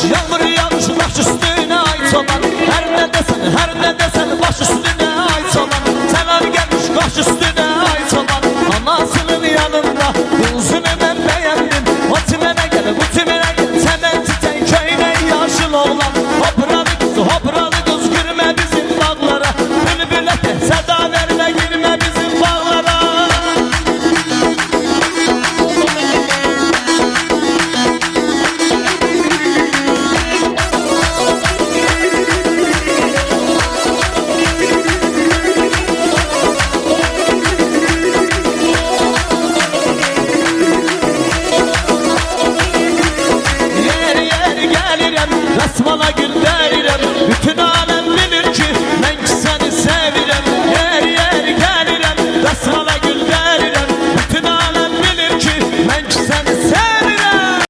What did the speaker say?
Yağmur yağmış baş üstüne ay çoban. Her ne desen baş üstüne ay çoban. Selam gelmiş baş üstüne ay çoban. Anasının yanında kızını ben beğendim. O timene gel bu timene gel. Semen titen köyüne yaşıl oğlan. Hopralı kız girme bizim bağlara. Bülbüle de seda verme girme bizim bağlara. Resmana gül